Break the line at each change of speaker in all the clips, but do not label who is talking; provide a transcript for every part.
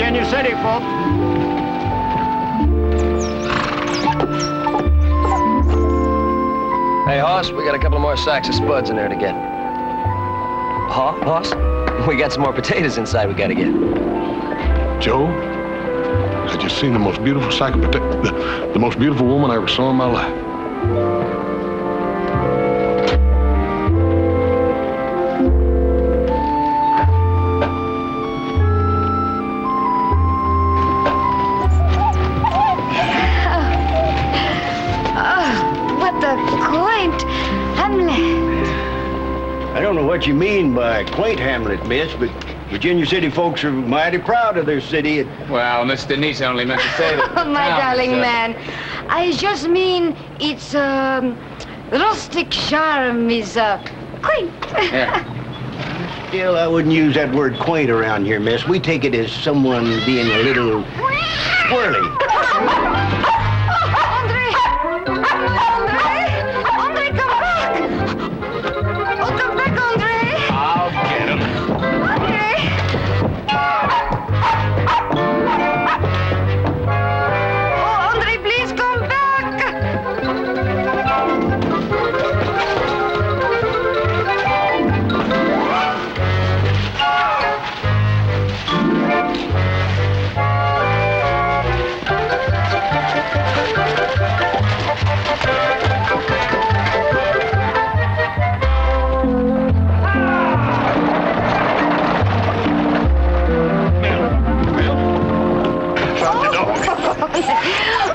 Virginia City, folks.
Hey, Hoss, we got a couple of more sacks of spuds in there to get. Hoss? We got some more potatoes inside we gotta get.
Joe, I just seen the most beautiful sack of potatoes. The most beautiful woman I ever saw in my life.
I don't know what you mean by quaint hamlet, miss, but Virginia City folks are mighty proud of their city.
Well, Miss Denise only meant to say that.
Oh, my darling man. I just mean its rustic charm is quaint.
Yeah.
Still, I wouldn't use that word quaint around here, miss. We take it as someone being a little squirrely.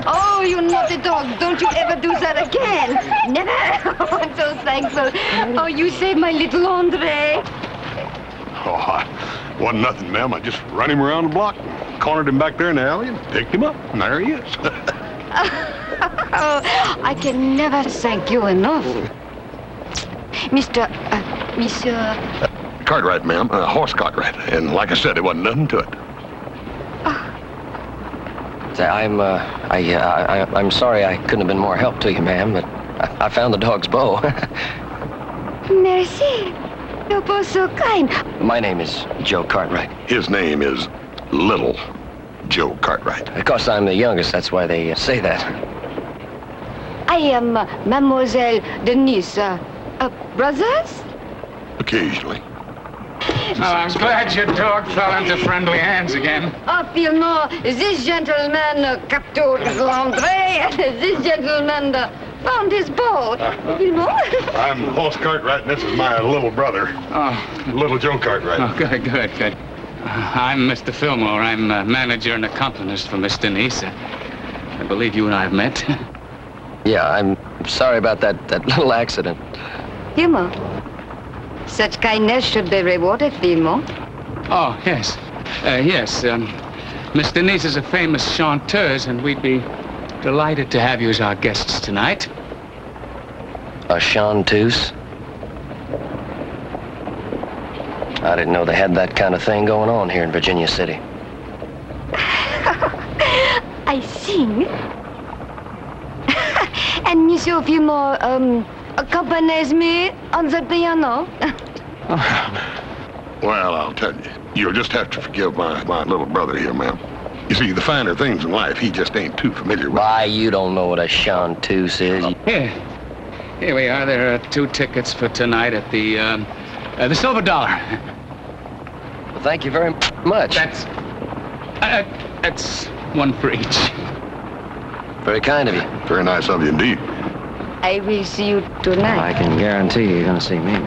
Oh, you naughty dog. Don't you ever do that again. Never. I'm so thankful. Oh, you saved my little Andre.
Oh, I wasn't nothing, ma'am. I just run him around the block, cornered him back there in the alley, and picked him up. And there he is.
Oh, I can never thank you enough. Monsieur...
Cartwright, ma'am. Horse Cartwright. And like I said, there wasn't nothing to it.
I'm sorry I couldn't have been more help to you, ma'am, but I found the dog's bow.
Merci. You're both so kind.
My name is Joe Cartwright.
His name is Little Joe Cartwright.
Of course, I'm the youngest. That's why they say that.
I am Mademoiselle Denise. Brothers?
Occasionally.
Well, I'm glad your dog fell into friendly hands again.
Oh, Pilmont, this gentleman captured Andre, and this gentleman found his bow. Pilmont?
I'm Horse Cartwright, and this is my little brother.
Oh.
Little Joe Cartwright.
Oh, good. I'm Mr. Fillmore. I'm manager and accompanist for Miss Denise. I believe you and I have met.
Yeah, I'm sorry about that little accident.
Pilmont, such kindness should be rewarded, Pilmont.
Oh, yes. Yes. Miss Denise is a famous chanteuse, and we'd be delighted to have you as our guests tonight.
A chanteuse? I didn't know they had that kind of thing going on here in Virginia City.
I sing. And Monsieur Fillmore accompanies me on the piano.
Well, I'll tell you. You'll just have to forgive my little brother here, ma'am. You see, the finer things in life, he just ain't too familiar with.
Why, you don't know what a chanteuse is.
Here we are. There are 2 tickets for tonight at the Silver Dollar.
Well, thank you very much.
That's 1 for each.
Very kind of you.
Very nice of you indeed.
I will see you tonight.
I can guarantee you're going to see me.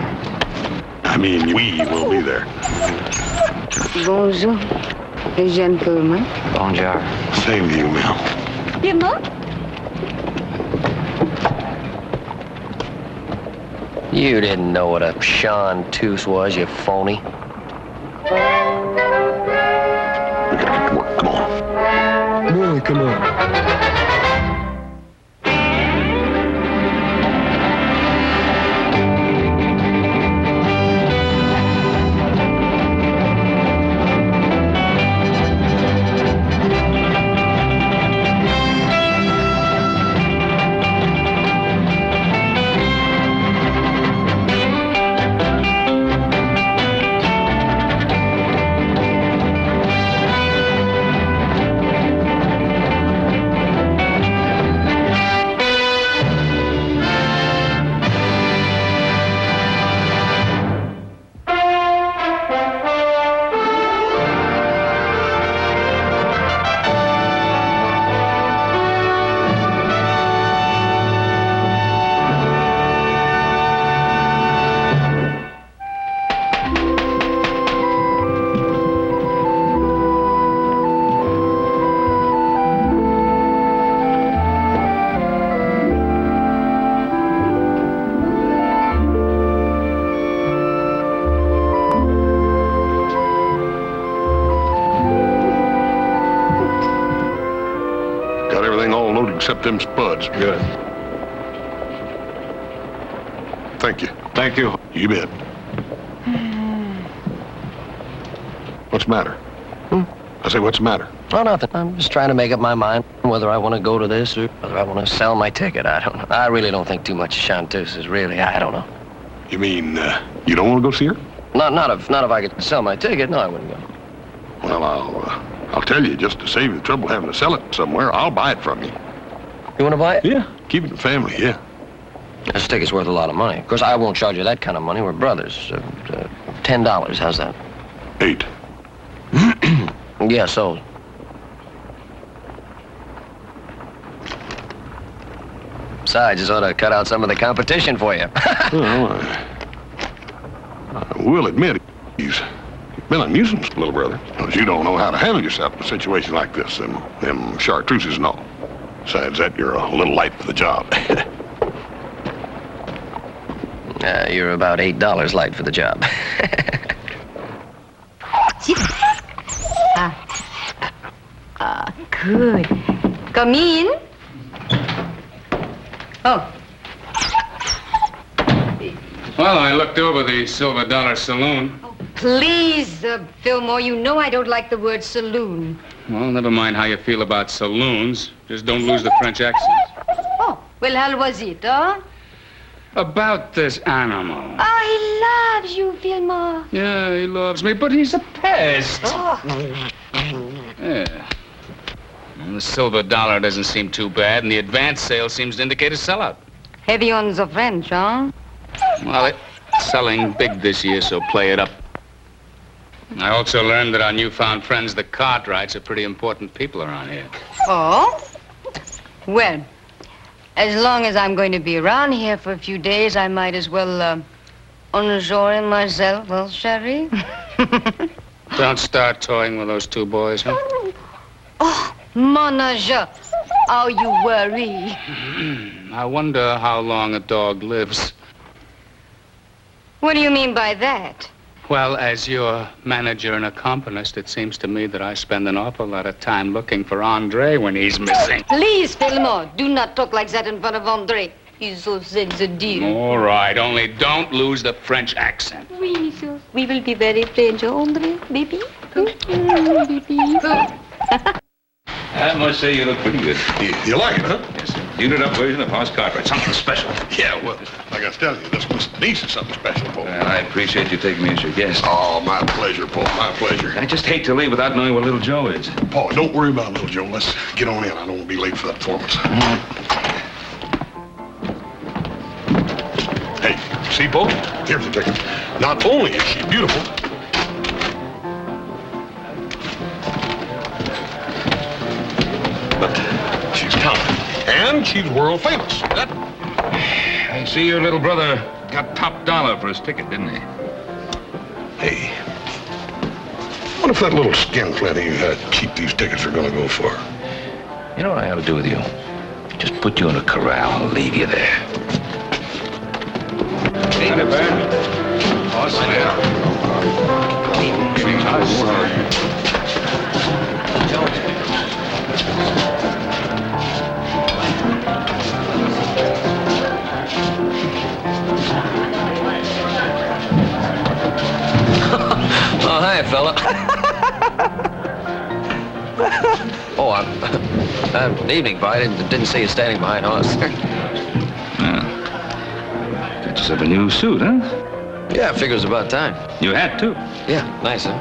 I mean, we will be there.
Bonjour, les gentlemen.
Bonjour.
Same to you, ma'am.
Pilmont?
You didn't know what a chanteuse was, you phony.
We gotta get to work. Come on.
Really, come on.
except them spuds.
Good.
Thank you.
Thank you.
You bet. What's the matter? I say, what's the matter?
Oh, nothing. I'm just trying to make up my mind whether I want to go to this or whether I want to sell my ticket. I don't know. I really don't think too much of Chanteuse's, really. I don't know.
You mean, you don't want to go see her?
Not if I could sell my ticket. No, I wouldn't go.
Well, I'll tell you, just to save you the trouble having to sell it somewhere, I'll buy it from you.
You want to buy it?
Yeah. Keep it in the family, yeah.
This ticket's worth a lot of money. Of course, I won't charge you that kind of money. We're brothers. $10. How's that?
8.
Yeah, sold. Besides, this ought to cut out some of the competition for you.
Well, I will admit, he's been a nuisance, little brother. Because you don't know how to handle yourself in a situation like this, them chartreuses and all. Besides that, you're a little light for the job.
You're about $8 light for the job.
Good. Come in. Oh.
Well, I looked over the Silver Dollar Saloon.
Oh, please, Fillmore, you know I don't like the word saloon.
Well, never mind how you feel about saloons. Just don't lose the French accent.
Oh, well, how was it, huh?
About this animal.
Oh, he loves you, Fillmore.
Yeah, he loves me, but he's a pest.
Oh.
Yeah. Well, the Silver Dollar doesn't seem too bad, and the advance sale seems to indicate a sellout.
Heavy on the French, huh?
Well, it's selling big this year, so play it up. I also learned that our newfound friends, the Cartwrights, are pretty important people around here.
Oh? Well, as long as I'm going to be around here for a few days, I might as well, enjoy myself, well, Sherry.
Don't start toying with those two boys, huh?
Oh, mon ange, how you worry.
I wonder how long a dog lives.
What do you mean by that?
Well, as your manager and accompanist, it seems to me that I spend an awful lot of time looking for Andre when he's missing.
Please, Fillmore, do not talk like that in front of Andre. He's so sensitive.
All right, only don't lose the French accent.
Oui, monsieur. We will be very French, Andre, baby. Baby.
I must say you look pretty good.
You like it, huh?
Yes, sir. Unit up version of House Cartwright. Something special.
Yeah, well, like I was telling you, this Miss Denise is something special, Paul.
Well, I appreciate you taking me as your guest.
Oh, my pleasure, Paul, my pleasure.
I just hate to leave without knowing what little Joe is.
Paul, don't worry about little Joe. Let's get on in. I don't want to be late for that performance. Hey, see, Paul? Here's the ticket. Not only is she beautiful, but she's talented. And she's world famous. That...
I see your little brother got top dollar for his ticket, didn't he?
Hey, what if that little skinflint you had cheap these tickets are going to go for?
You know what I ought to do with you? Just put you in a corral and leave you there. Hey, Bert. Awesome,
Oh, hi, fella. Oh, good evening, Bud. I didn't see you standing behind us.
Got yourself a new suit, huh?
Yeah, I figure it was about time.
New hat, too.
Yeah, nice, huh?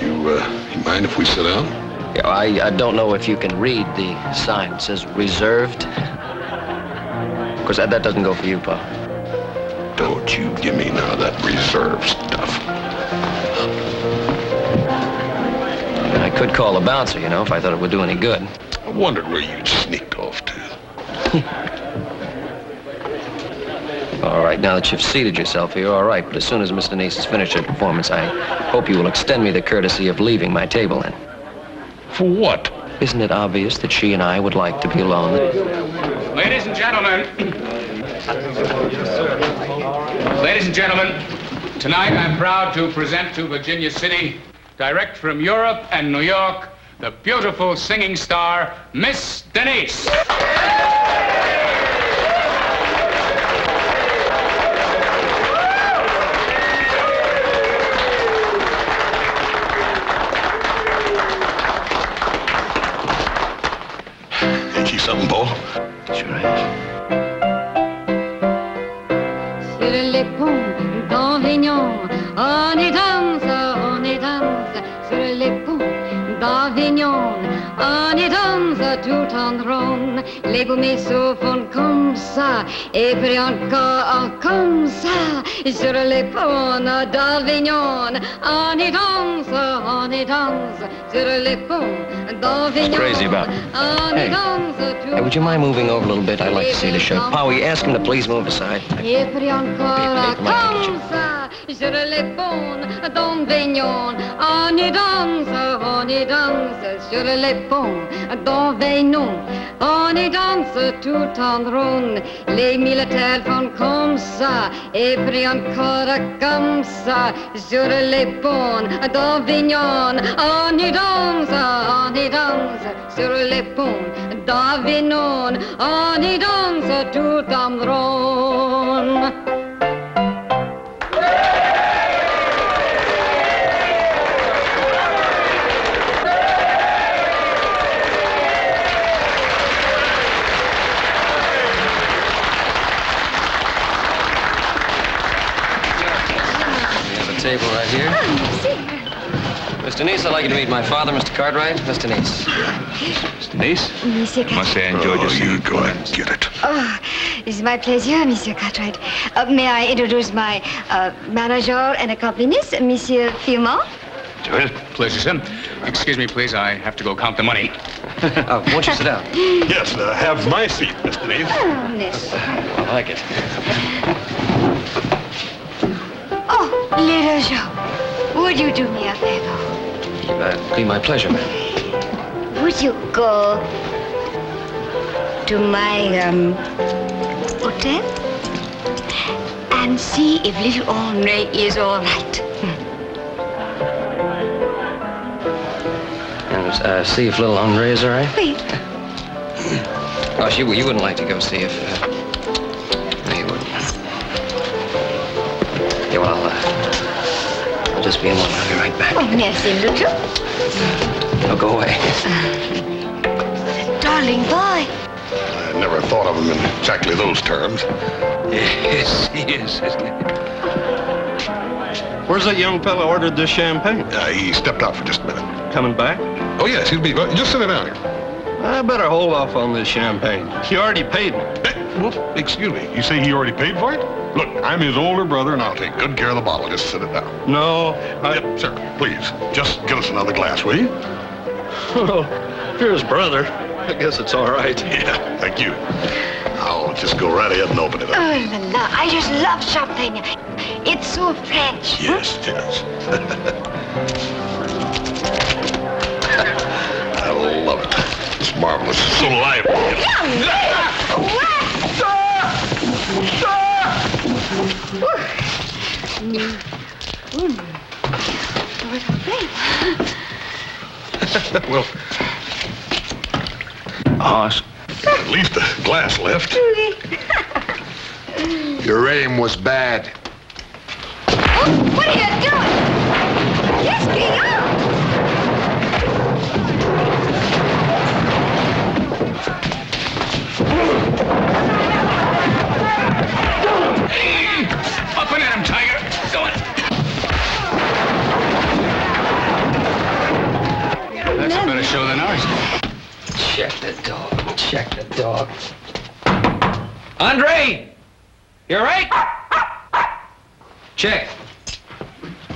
You mind if we sit down?
Yeah, I don't know if you can read the sign. It says reserved. Of course, that doesn't go for you, Pa.
Don't you give me none of that reserve stuff.
I could call a bouncer, you know, if I thought it would do any good.
I wondered where you'd sneaked off to.
All right, now that you've seated yourself here, all right. But as soon as Miss Denise has finished her performance, I hope you will extend me the courtesy of leaving my table then.
For what?
Isn't it obvious that she and I would like to be alone?
Ladies and gentlemen. Ladies and gentlemen, tonight I'm proud to present to Virginia City, direct from Europe and New York, the beautiful singing star, Miss Denise.
Ain't she something, Paul?
Sure is.
Sur les ponts d'Avignon, on y danse, sur les ponts d'Avignon, on y danse tout en rond. Les bourgeois font comme ça, et puis encore comme ça, sur les ponts d'Avignon, on y danse, sur les ponts d'Avignon.
What's crazy about? Hey. Hey, would you mind moving over a little bit? I'd like to see the show. Powie, ask him to please move aside.
Et puis encore comme ça, sur les ponts d'Avignon, on y danse, sur les ponts d'Avignon, on y danse tout en rond. Les militaires font comme ça, et puis encore comme ça, sur les ponts d'Avignon, on y danse, sur les ponts d'Avignon, on y danse tout en rond.
Table right here. Miss Denise, I'd like you to meet my father, Mr. Cartwright. Miss Denise.
Miss Denise?
Monsieur Cartwright.
Must say I enjoyed your
You
seat.
go ahead and get it.
Oh, it's my pleasure, Monsieur Cartwright. May I introduce my manager and accompanist, Monsieur Filmont?
Enjoyed it.
Pleasure, sir. Excuse me, please. I have to go count the money.
Won't you sit down?
Yes, have my seat, Miss Denise.
Oh, yes.
I like it.
Oh, little Joe, would you do me a favor?
It'd be my pleasure, ma'am.
Would you go to my hotel and see if little Henri is all right?
And see if little Andre is all right?
Wait.
Oh, you wouldn't like to go see if... No, you wouldn't. Yeah, well, I'll just be a moment. I'll be right back.
Oh, merci, little.
Oh, go away.
Darling boy.
I never thought of him in exactly those terms.
Yes, he is, isn't he?
Where's that young fellow ordered this champagne?
He stepped out for just a minute.
Coming back?
Oh, yes, he'll be... Just sit down here.
I better hold off on this champagne. He already paid me.
Excuse me, you say he already paid for it? Look, I'm his older brother, and I'll take good care of the bottle. Just sit it down.
No,
Yep, sir, please. Just get us another glass, will you?
Oh, you're his brother. I guess it's all right.
Yeah, thank you. I'll just go right ahead and open it up.
Oh, la la, I just love champagne. It's so French.
Yes, it is. I love it. It's marvelous. So lively.
Well,
At least a glass left.
Your aim was bad.
Oh, what are you doing? Yes, get out!
Up and at him, Tiger. Go on. That's a better show than ours.
Check the dog. Check the dog. Andre! You all right? Check.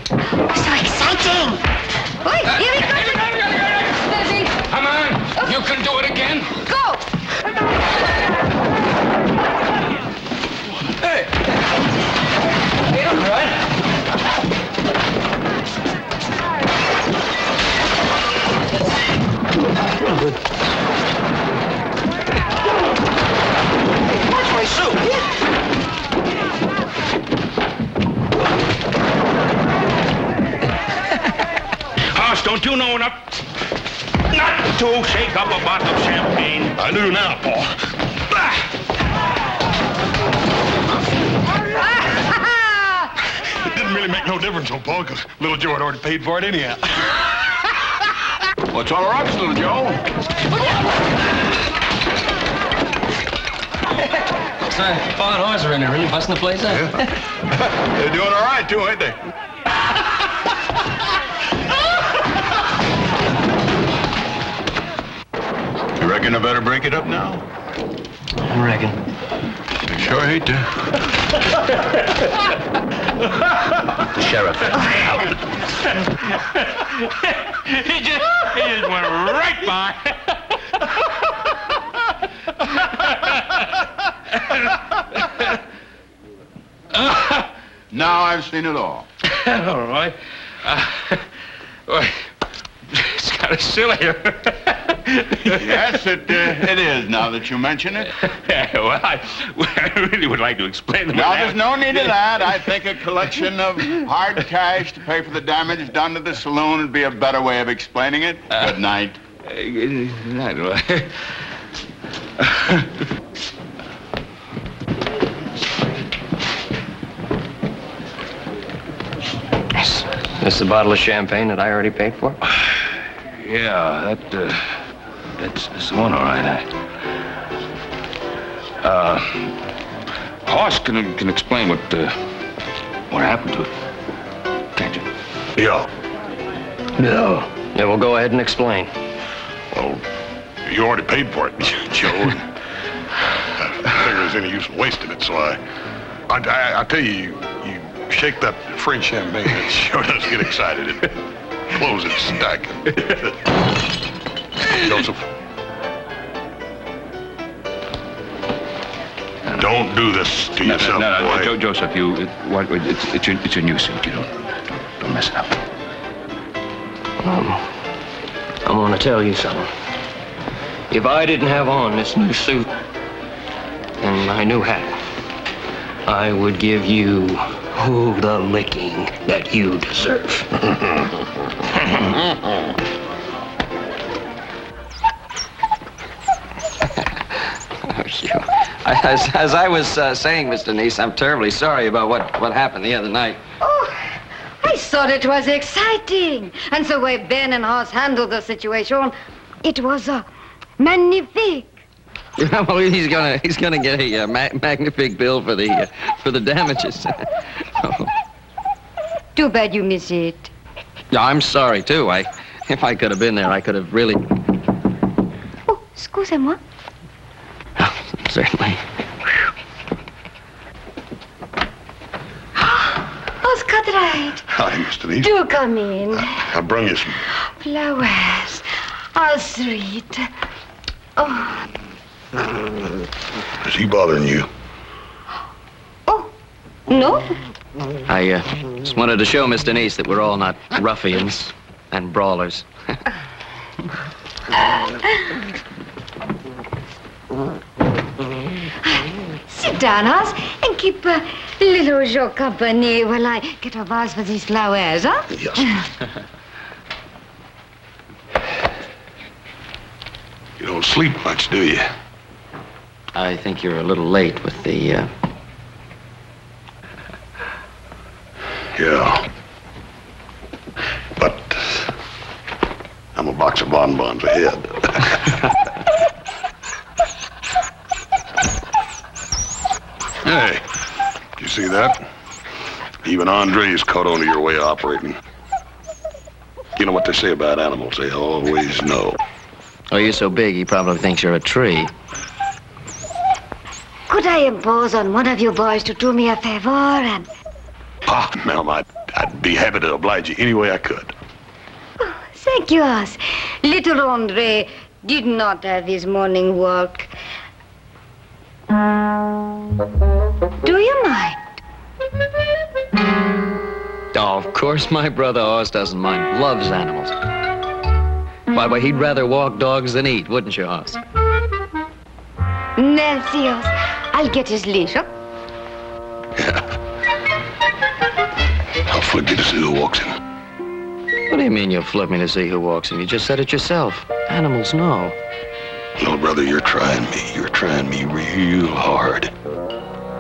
So exciting! Wait, here he comes! Baby,
Come on. You can do it again.
go!
Hey! Hey, all right? Watch my suit.
Hoss, don't you know enough
to shake up a bottle of champagne.
I do now, Paul. It didn't really make no difference, old Paul, because little Joe had already paid for it anyhow.
What's all right, little Joe?
Fine horses are in there, really busting the place up.
Yeah. They're doing all right, too, ain't they?
You reckon I better break it up now?
I reckon.
I sure hate to.
Sheriff.
He just went right by.
Now I've seen it all.
All right. Well, it's kind of silly.
Yes, it is, now that you mention it.
Yeah, well, I really would like to explain them.
Now, there's no need of that. I think a collection of hard cash to pay for the damage done to the saloon would be a better way of explaining it. Good night.
Good night.
This the bottle of champagne that I already paid for?
Yeah, that's the one, all right.
Hoss can explain what happened to it. Can't you?
Yeah.
No. Yeah, well, go ahead and explain.
Well, you already paid for it, Joe. I figured there's any use in wasting it, so I tell you, you shake that French champagne, it sure does get excited. It closes stacking. Joseph. Don't do this to yourself, boy.
Joseph, it's your new suit. You don't mess it up.
I'm gonna tell you something. If I didn't have on this new suit and my new hat, I would give you the licking that you deserve. As I was saying, Mr. Neese, I'm terribly sorry about what happened the other night.
Oh, I thought it was exciting. And the way Ben and Hoss handled the situation, it was magnifique.
Well, he's gonna get a magnifique bill for the damages. Oh.
Too bad you miss it.
Yeah, I'm sorry too. If I could have been there, I could have really.
Oh, excusez-moi.
Oh, certainly.
Hoss Cartwright.
Hi, Mr. Neese.
Do come in.
I brung you some.
Flowers. How sweet. Oh.
Is he bothering you?
Oh, no.
I just wanted to show Mr. Neese that we're all not ruffians and brawlers.
Sit down, Hoss, and keep little Joe company while I get a vase for these flowers, huh?
Yes. You don't sleep much, do you?
I think you're a little late with the,
Yeah. But I'm a box of bonbons ahead. Hey, you see that? Even Andre's caught on to your way of operating. You know what they say about animals? They always know.
Oh, you're so big, he probably thinks you're a tree.
Could I impose on one of you boys to do me a favor and...
Ah, ma'am, I'd be happy to oblige you any way I could.
Oh, thank you, Hoss. Little Andre did not have his morning walk. Do you mind?
Oh, of course my brother Hoss doesn't mind. Loves animals. Why, he'd rather walk dogs than eat, wouldn't you, Hoss?
Merci, Hoss. I'll get his leash, huh?
Yeah. I'll forget to see who walks in.
What do you mean you'll flip me to see who walks in? You just said it yourself. Animals know.
Little brother, you're trying me. You're trying me real hard.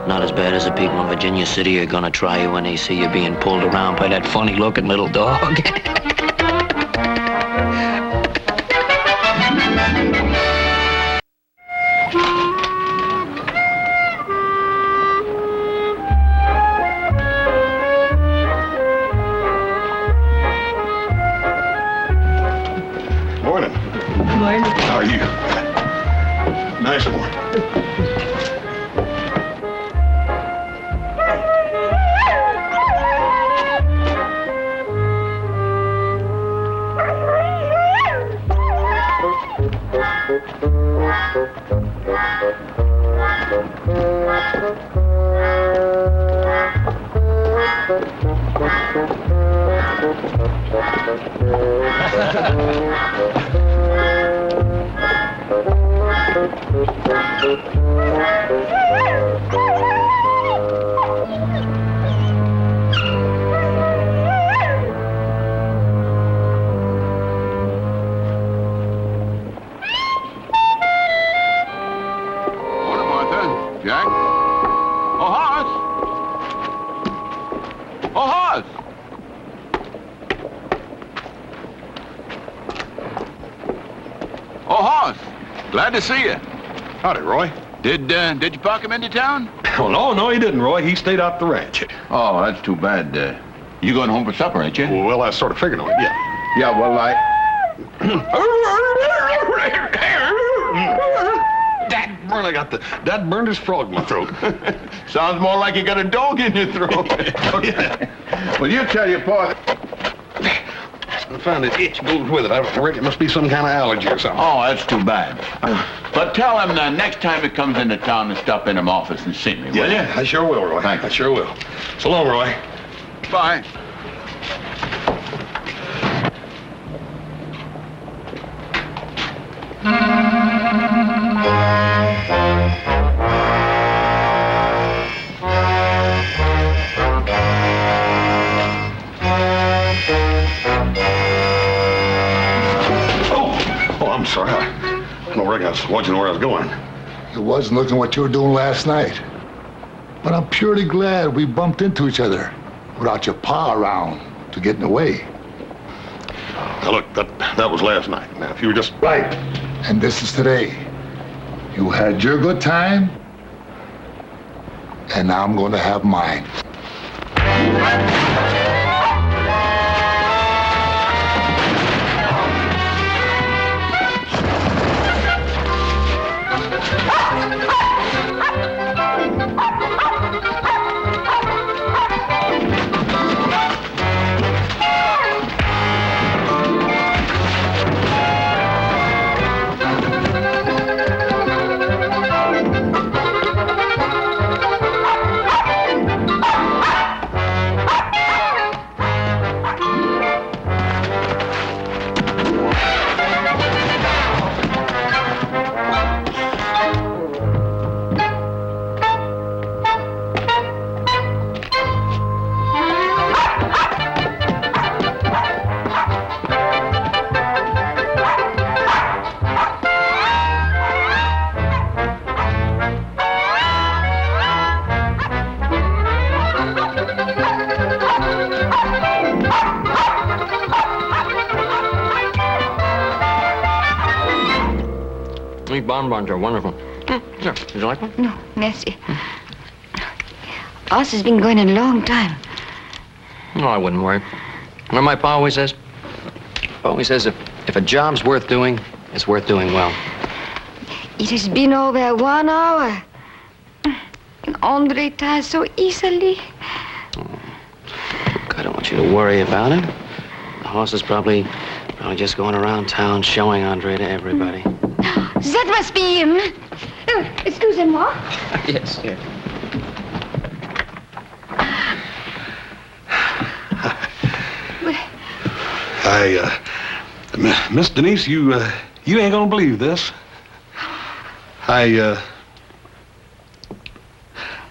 Not as bad as the people in Virginia City are gonna try you when they see you being pulled around by that funny-looking little dog.
Morning.
Morning.
How are you? Nice morning.
Jack? Oh, Horace! Oh, Horace! Oh, Horace! Glad to see you.
Howdy, Roy.
Did you park him into town?
Oh, no, he didn't, Roy. He stayed out the ranch.
Oh, that's too bad. You going home for supper, ain't you?
Well, I sort of figured on it, yeah.
Yeah, well,
That burned his frog in my throat.
Sounds more like you got a dog in your throat.
Yeah.
Well, you tell your pa.
I found an itch goes with it. I reckon it must be some kind of allergy or something.
Oh, that's too bad. But tell him next time he comes into town to stop in his office and see me, will you?
Yeah, I sure will, Roy.
Thank you.
I sure will. So long, Roy.
Bye.
Oh, I'm sorry. I don't reckon I was watching where I was going.
It wasn't looking what you were doing last night. But I'm purely glad we bumped into each other without your pa around to get in the way.
Now, look, that was last night. Now, if you were just...
Right. And this is today. You had your good time, and now I'm going to have mine.
These bonbons are wonderful. Here, would you like one?
No, merci. Ours has been going a long time.
No, I wouldn't worry. You know, my pa always says? Always says if a job's worth doing, it's worth doing well.
It has been over 1 hour. And Andre tires so easily.
Look, I don't want you to worry about it. The horse is probably just going around town showing Andre to everybody.
That must be him. Oh, excusez-moi.
Yes, yes.
Miss Denise, you ain't gonna believe this. I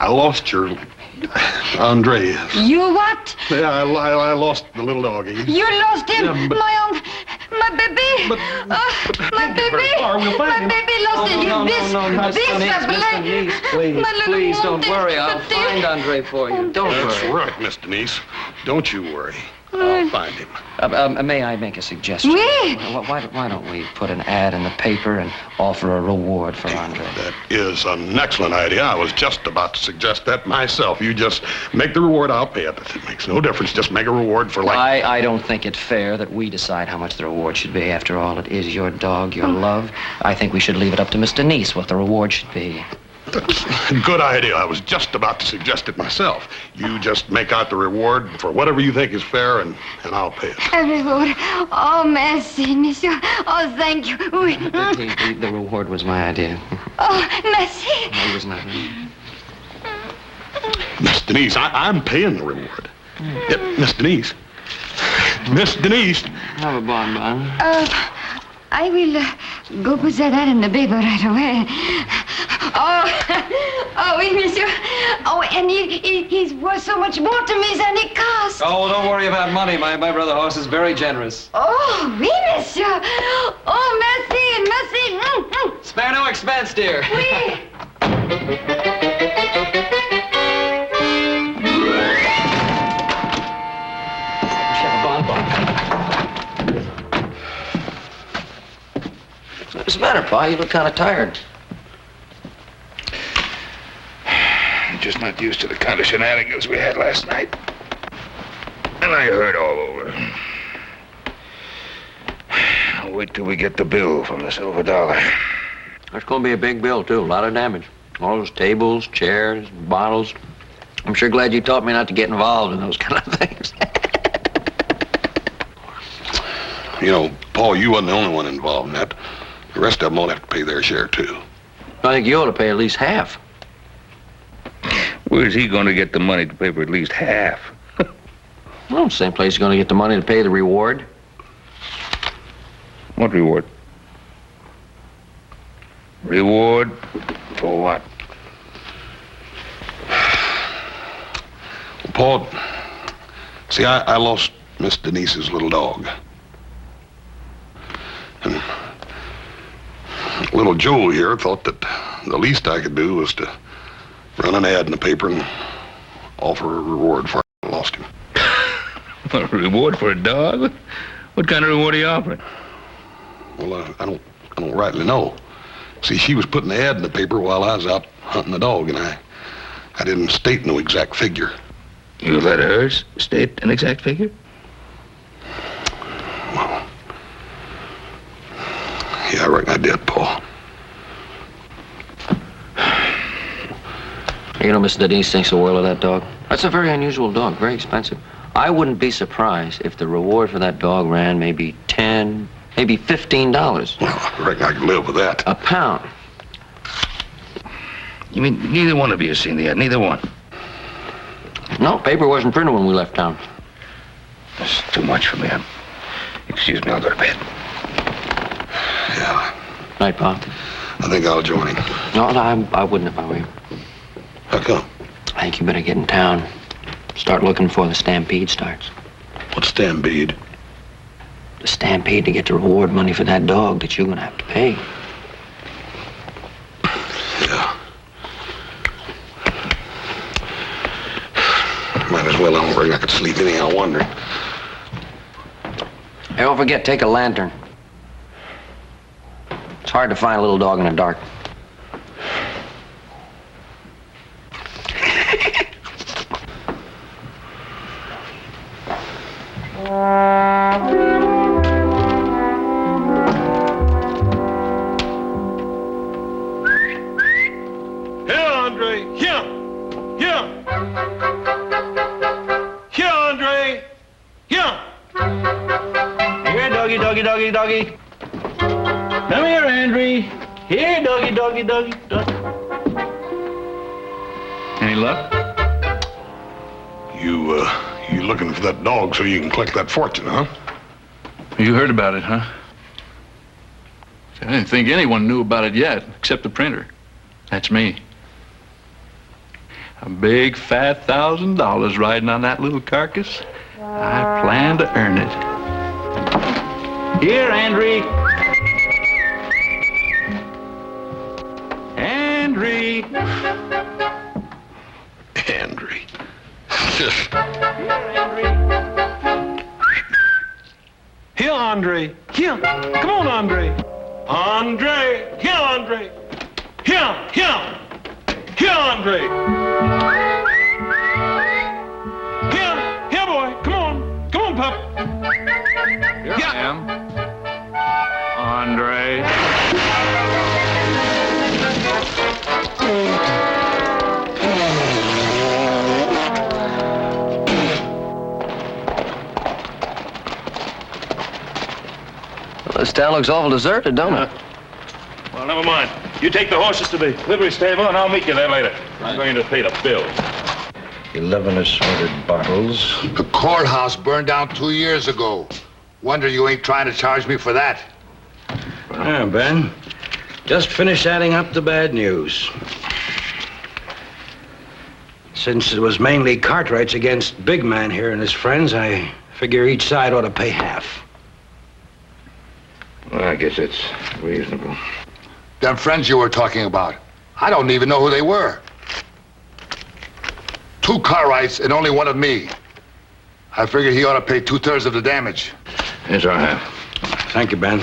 lost your Andreas.
You what?
Yeah, I lost the little doggy.
You lost him?
Yeah, but-
My baby. My baby. My baby lost him.
Please don't worry. I'll find Andre for you. Don't
That's
worry.
right, Miss Denise. Don't you worry. I'll find him.
May I make a suggestion?
Oui.
Why don't we put an ad in the paper and offer a reward for Andre?
That is an excellent idea. I was just about to suggest that myself. You just make the reward, I'll pay it. It makes no difference. Just make a reward for like...
I don't think it fair that we decide how much the reward should be. After all, it is your dog, your love. I think we should leave it up to Miss Denise what the reward should be.
That's a good idea. I was just about to suggest it myself. You just make out the reward for whatever you think is fair, and I'll pay it.
A reward. Oh, merci, monsieur. Oh, thank you. Oui.
The reward was my idea.
Oh, merci.
It was not.
Miss Denise, I'm paying the reward. Yeah, Miss Denise. Miss Denise.
Have a bonbon.
I will go put that ad in the paper right away. Oh, oui, monsieur. Oh, and he's worth so much more to me than it costs.
Oh, don't worry about money. My brother Horse is very generous.
Oh, oui, monsieur. Oh, merci, merci.
Spare no expense, dear.
Oui.
What's the matter, Pa? You look kind of tired.
Just not used to the kind of shenanigans we had last night. And I hurt all over. I'll wait till we get the bill from the Silver Dollar.
There's going to be a big bill, too. A lot of damage. All those tables, chairs, bottles. I'm sure glad you taught me not to get involved in those kind of things.
You know, Paul, you wasn't the only one involved in that. The rest of them won't have to pay their share, too.
I think you ought to pay at least half.
Where's he going to get the money to pay for at least half?
Well, same place he's going to get the money to pay the reward.
What reward? Reward for what?
Paul, see, I lost Miss Denise's little dog. And little Joe here thought that the least I could do was to run an ad in the paper and offer a reward for I lost him.
A reward for a dog? What kind of reward are you offering?
Well, I don't rightly know. See, she was putting the ad in the paper while I was out hunting the dog, and I didn't state no exact figure.
You let her state an exact figure?
Well, yeah, I reckon I did, Paul.
You know, Mr. Denise thinks the world of that dog. That's a very unusual dog, very expensive. I wouldn't be surprised if the reward for that dog ran maybe $10, maybe $15.
Well, I reckon I could live with that.
A pound.
You mean neither one of you has seen the ad? Neither one?
No, paper wasn't printed when we left town.
That's too much for me. Excuse me, I'll go to bed.
Yeah.
Night, Pa.
I think I'll join him.
No, I wouldn't if I were you.
How come?
I think you better get in town. Start looking before the stampede starts.
What stampede?
The stampede to get the reward money for that dog that you're going to have to pay.
Yeah. Might as well. I don't reckon I could sleep anyhow, wondering.
Hey, don't forget, take a lantern. It's hard to find a little dog in the dark.
Here, Andre. Here. Here. Here, Andre. Here. Here, doggy, doggy, doggy, doggy. Come here, Andre. Here, doggy, doggy, doggy, doggy. Any luck?
You looking for that dog so you can collect that fortune, huh?
You heard about it, huh? I didn't think anyone knew about it yet, except the printer. That's me. A big fat $1,000 riding on that little carcass. I plan to earn it. Here, Andre. Andre.
Andre.
Here, Andre. Here. Come on, Andre. Andre. Here, Andre. Here. Here. Here, Andre. Here. Here, boy. Come on. Come on, pup. Here I am. Andre.
Well, this town looks awful deserted, don't it?
Well, never mind. You take the horses to the livery stable, and I'll meet you there later. I'm going to pay the bills.
11 assorted bottles.
The courthouse burned down 2 years ago. Wonder you ain't trying to charge me for that.
Yeah, Ben. Just finished adding up the bad news. Since it was mainly Cartwright's against Big Man here and his friends, I figure each side ought to pay half.
Well, I guess it's reasonable.
Them friends you were talking about, I don't even know who they were. 2 Cartwrights and only one of me. I figure he ought to pay 2/3 of the damage.
Here's our half.
Thank you, Ben.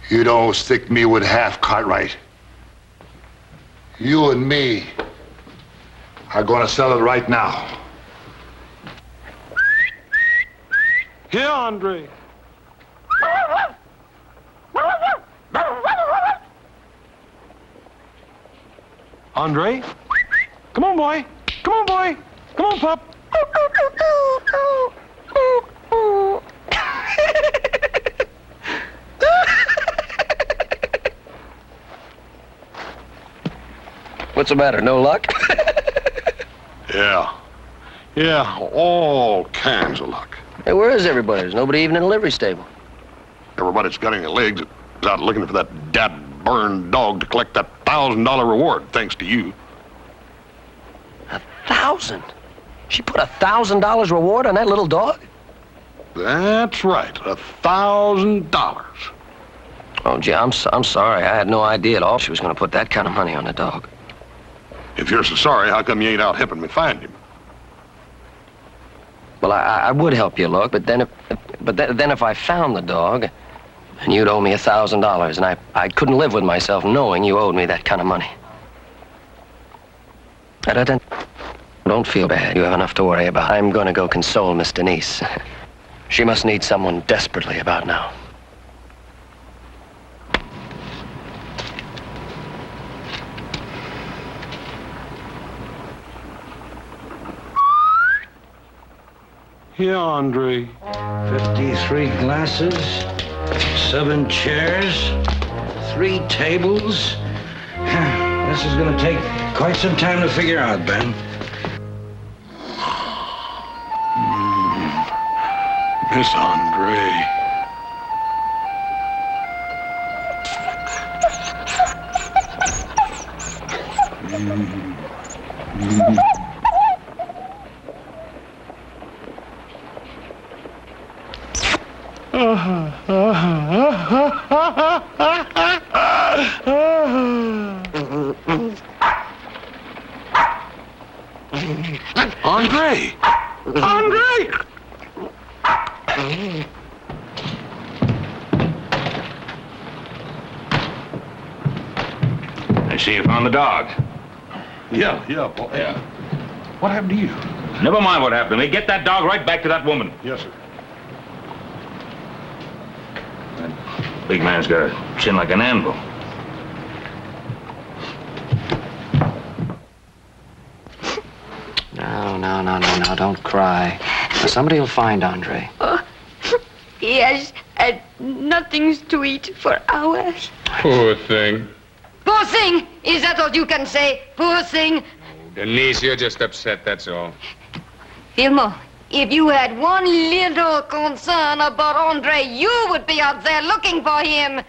You don't stick me with half, Cartwright. You and me are gonna sell it right now.
Here, Andre. Andre? Come on, boy. Come on, boy. Come on, pup.
What's the matter? No luck?
Yeah. Yeah, all kinds of luck.
Hey, where is everybody? There's nobody even in the livery stable.
Everybody's got any legs is out looking for that dad-burned dog to collect that $1,000 reward, thanks to you.
1,000? She put $1,000 reward on that little dog?
That's right, $1,000.
Oh, gee, I'm sorry. I had no idea at all she was going to put that kind of money on the dog.
If you're so sorry, how come you ain't out helping me find him?
Well, I would help you look, but then if I found the dog, and you'd owe me $1,000, and I couldn't live with myself knowing you owed me that kind of money. Don't feel bad. You have enough to worry about. I'm going to go console Miss Denise. She must need someone desperately about now.
Here, Andre.
53 glasses, 7 chairs, 3 tables. This is going to take quite some time to figure out, Ben.
Miss Andre. Andre! Andre!
I see you found the dog.
Yeah. What happened to you?
Never mind what happened to me. Get that dog right back to that woman.
Yes, sir.
That big man's got a chin like an anvil.
No, don't cry. Now, somebody will find Andre.
Oh, he has had nothing to eat for hours.
Poor thing.
Poor thing? Is that all you can say? Poor thing?
Denise, you're just upset, that's all.
Vilmo, if you had one little concern about Andre, you would be out there looking for him.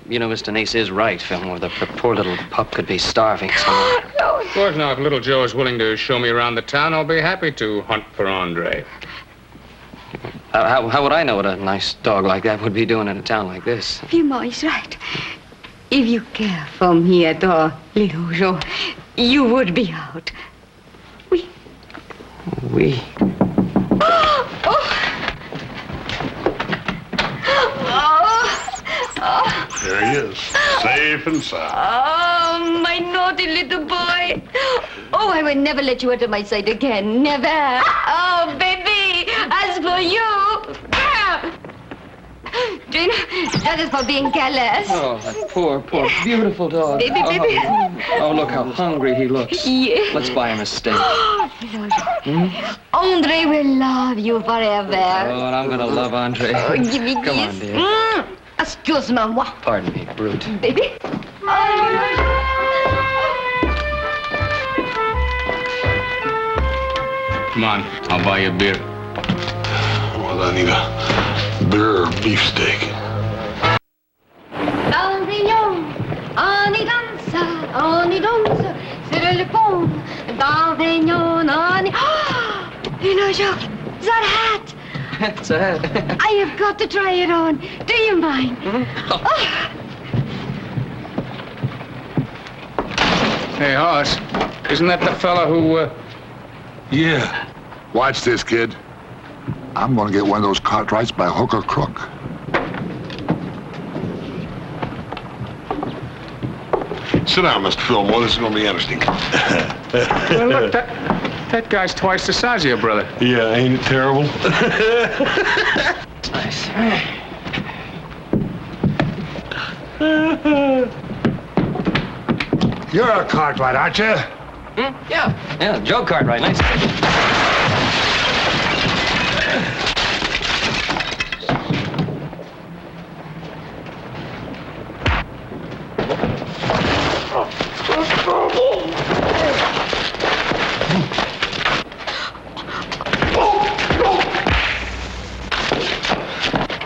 You know, Mr. Nice is right, Fillmore. The poor little pup could be starving somewhere.
Of course, now, if little Joe is willing to show me around the town, I'll be happy to hunt for Andre.
How would I know what a nice dog like that would be doing in a town like this?
Fillmore is right. If you care for me at all, little Joe, you would be out.
We?
There he is, safe and sound.
Oh, my naughty little boy. Oh, I will never let you out of my sight again. Never. Oh, baby, as for you. Jane, that is for being careless.
Oh, that poor, beautiful dog.
Baby.
Oh, look how hungry he looks.
Yeah.
Let's buy him a steak.
Andre will love you forever.
Oh, and I'm gonna love Andre.
Oh, give me
Come
this.
on, dear.
Excuse-moi.
Pardon me, brute.
Baby.
Come on, I'll buy you a beer.
Well, I need a beer or beefsteak.
Dans Réunion, on y danse sur le pont. Dans Réunion, on y...
Oh, you know, Joe, that hat.
It's a hat.
I have got to try it on. Do you mind?
Hey, Hoss, isn't that the fella who,
Yeah. Watch this, kid. I'm gonna get one of those Cartwrights by hook or crook.
Sit down, Mr. Fillmore. This is going to be interesting.
Well, look, that guy's twice the size of your brother.
Yeah, ain't it terrible?
Nice.
You're a Cartwright, aren't you?
Yeah, Joe Cartwright. Nice.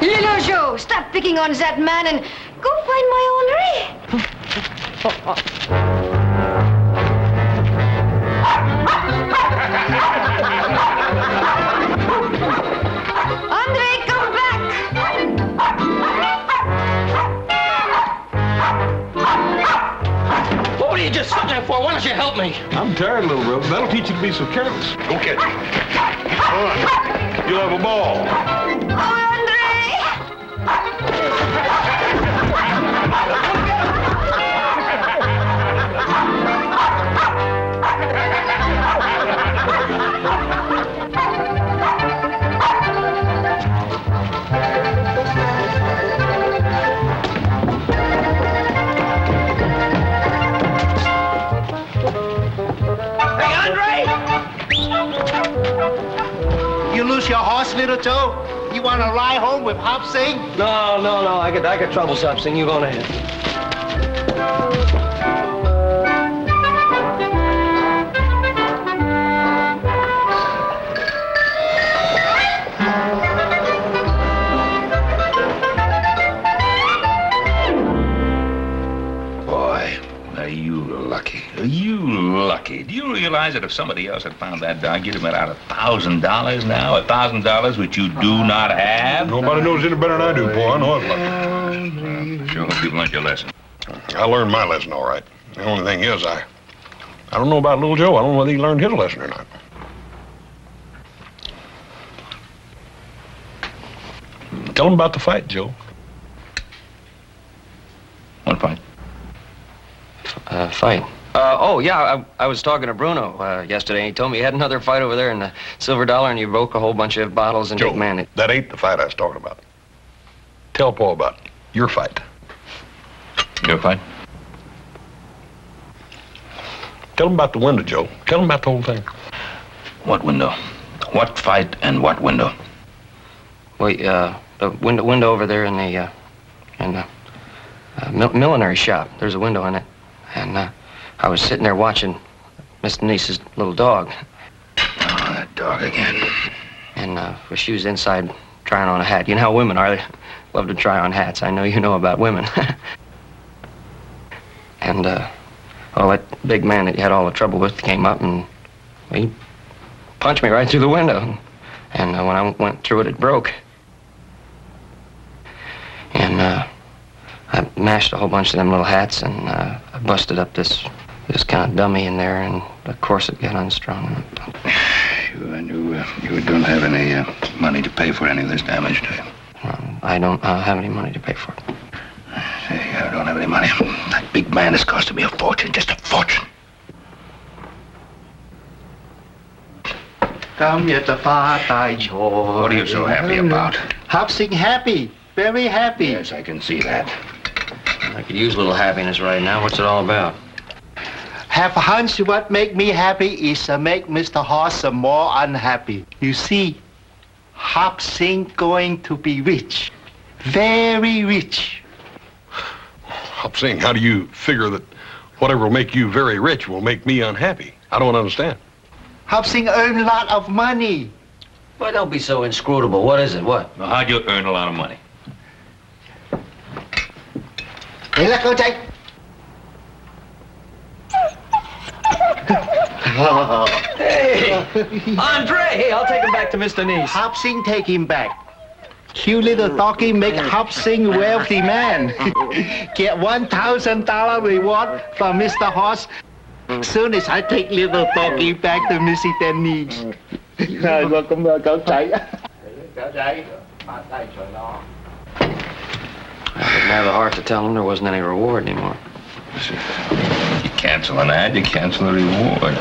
Little Joe, stop picking on that man and go find my Andre, come back!
What are you just sitting there for? Why don't you help me?
I'm tired, little brother. That'll teach you to be so careless. Go catch him. All right. You'll have a ball.
You lose your horse, little Joe? You want to ride home with Hop Sing?
No. I got trouble, Sing. You go on ahead.
Boy, are you lucky. Are you lucky? Do you realize that if somebody else had found that dog, you'd have been out $1,000 now? $1,000 which you do not have?
Nobody knows any better than I do, boy. I know it's lucky.
Sure hope you've learned your lesson.
I learned my lesson all right. The only thing is, I don't know about little Joe. I don't know whether he learned his lesson or not. Tell him about the fight, Joe.
What fight?
Fight. I was talking to Bruno yesterday. He told me he had another fight over there in the Silver Dollar, and you broke a whole bunch of bottles and
Joe,
Big Man.
that ain't the fight I was talking about. Tell Paul about your fight.
Your fight?
Tell him about the window, Joe. Tell him about the whole thing.
What window? What fight and what window?
Wait, the window over there in the millinery shop. There's a window in it, and I was sitting there watching Miss Niece's little dog.
Oh, that dog again.
And she was inside trying on a hat. You know how women are. They love to try on hats. I know you know about women. And, well, that big man that you had all the trouble with came up and he punched me right through the window. And when I went through it, it broke. And I mashed a whole bunch of them little hats, and I busted up this kind of dummy in there, and the corset got unstrung.
You don't have any money to pay for any of this damage, do you?
I don't have any money to pay for it.
Say, I don't have any money. That big man is costing me a fortune, just a fortune.
What
are you so happy about?
Happy, very happy.
Yes, I can see that.
I could use a little happiness right now. What's it all about?
Have a hunch what make me happy is make Mr. Hoss more unhappy. You see, Hop Sing going to be rich, very rich.
Hop Sing, how do you figure that whatever will make you very rich will make me unhappy? I don't understand.
Hop Sing earn a lot of money.
Well, don't be so inscrutable. What is it? What?
Well, how'd you earn a lot of money?
Hey, let go, Jake.
Hey, Andre, hey, I'll take him back to Mr. Nice.
Hop Sing take him back. Cute little doggy make Hop Sing wealthy man. Get $1,000 reward from Mr. Hoss. Soon as I take little doggy back to Missy Denise. Welcome, cậu chạy. Cậu chạy.
I didn't have the heart to tell him there wasn't any reward anymore.
You cancel an ad, you cancel a reward.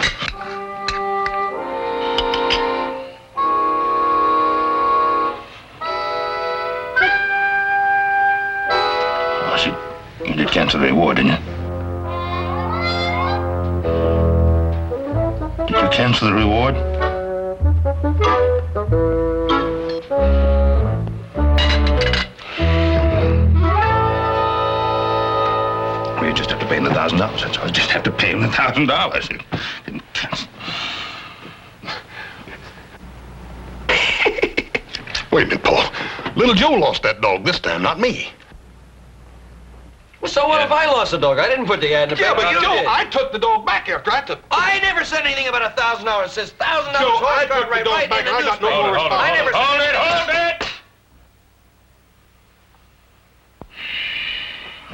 Oh, see, you did cancel the reward, didn't you? Did you cancel the reward? You just have to pay him the $1,000. That's all. You just have to pay him the $1,000.
Wait a minute, Paul. Little Joe lost that dog this time, not me.
Well, so what if I lost the dog? I didn't put the ad in the paper.
Yeah, but Joe, I took the dog back after I took it.
I never said anything about $1,000. It says $1,000.
Joe, I took the dog back and I got no more response.
I never said
Hold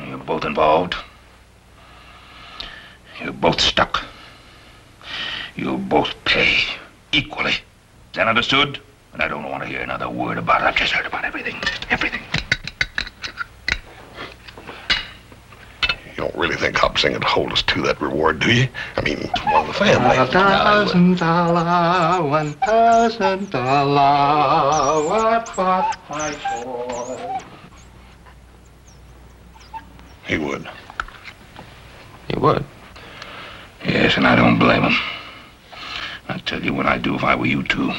it! You're both involved. You're both stuck. You'll both pay equally. Is that understood? And I don't want to hear another word about it. I've just heard about everything. Everything.
You don't really think Hop Sing would hold us to that reward, do you? I mean, it's one of the family.
$1,000, $1,000, what I for?
He would.
He would?
Yes, and I don't blame him. I'll tell you what I'd do if I were you two.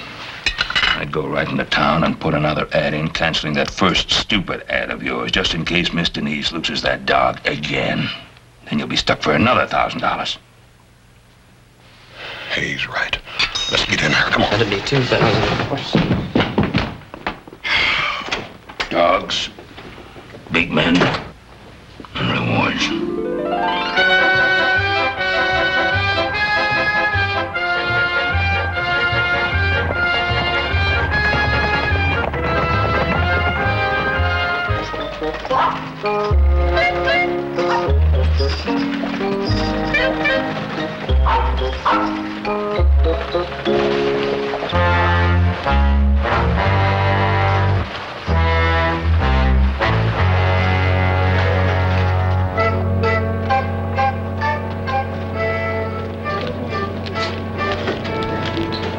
I'd go right into town and put another ad in canceling that first stupid ad of yours just in case Miss Denise loses that dog again. Then you'll be stuck for another $1,000.
He's right. Let's get in there. Come on.
That'd be $2,000.
Dogs, big men, and rewards.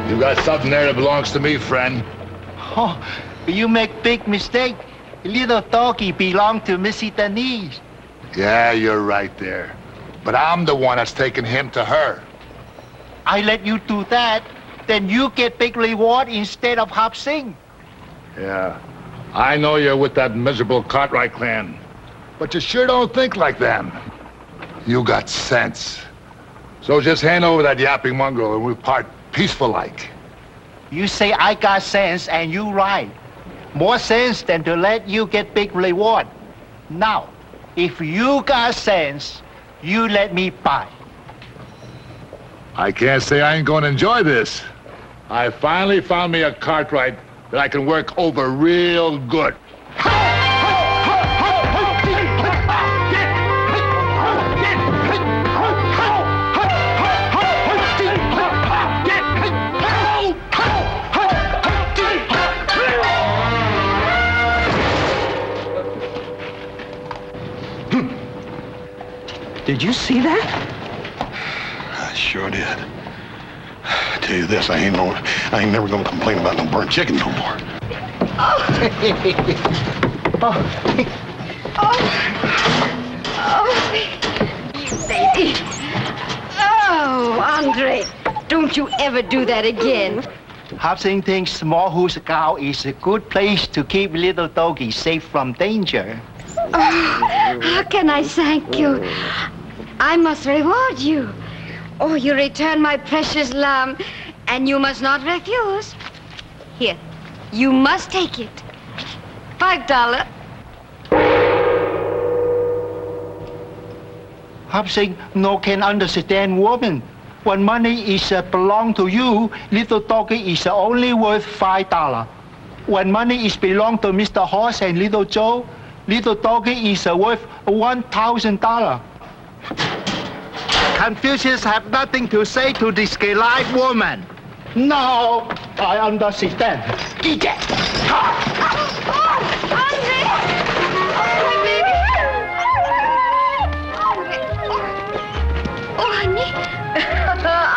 You got something there that belongs to me, friend.
Oh, you make big mistake. Little doggy belong to Missy Denise.
Yeah, you're right there. But I'm the one that's taking him to her.
I let you do that, then you get big reward instead of Hop Sing.
Yeah, I know you're with that miserable Cartwright clan. But you sure don't think like them. You got sense. So just hand over that yapping mongrel and we part peaceful-like.
You say I got sense and you right. More sense than to let you get big reward. Now, if you got sense, You let me buy.
I can't say I ain't going to enjoy this. I finally found me a Cartwright that I can work over real good.
Did you see that?
I sure did. I tell you this, I ain't never gonna complain about no burnt chicken no more.
You baby. Oh, Andre, don't you ever do that again.
Hobson thinks Small House Cow is a good place to keep little doggy safe from danger.
Oh, how can I thank you? I must reward you. Oh, you return my precious lamb, and you must not refuse. Here, you must take it. $5.
Hobson no can understand woman. When money is belong to you, little doggy is only worth $5. When money is belong to Mr. Horse and little Joe, little doggy is worth $1,000. Confucius have nothing to say to this live woman. No, I understand. Eat it.
Andre! Oh, baby! Oh, honey.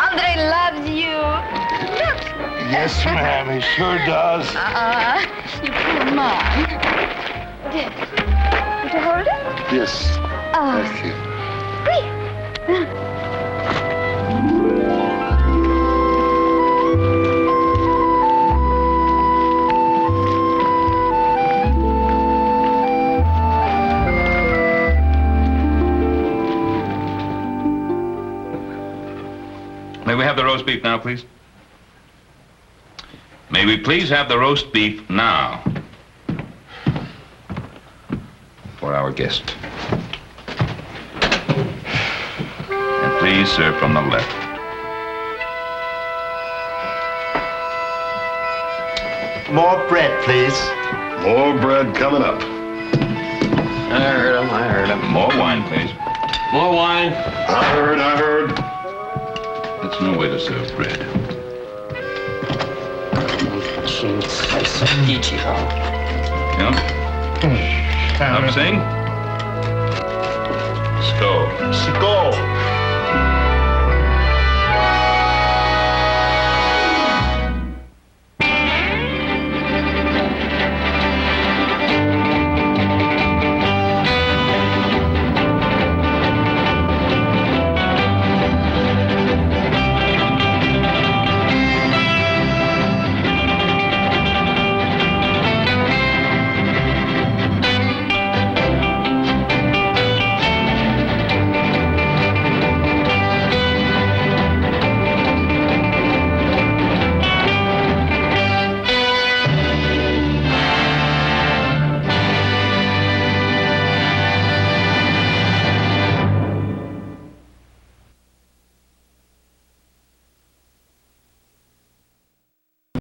Andre loves you. Look.
Yes, ma'am, he sure does.
You poor mom. There. Want to hold it?
Yes. Thank you.
May we have the roast beef now, please? May we please have the roast beef now for our guest. And please serve from the left.
More bread, please.
More bread coming up.
I heard him.
More wine, please.
More wine.
I heard.
That's no way to serve bread. Yeah? Up, sing. Skull.
Skull.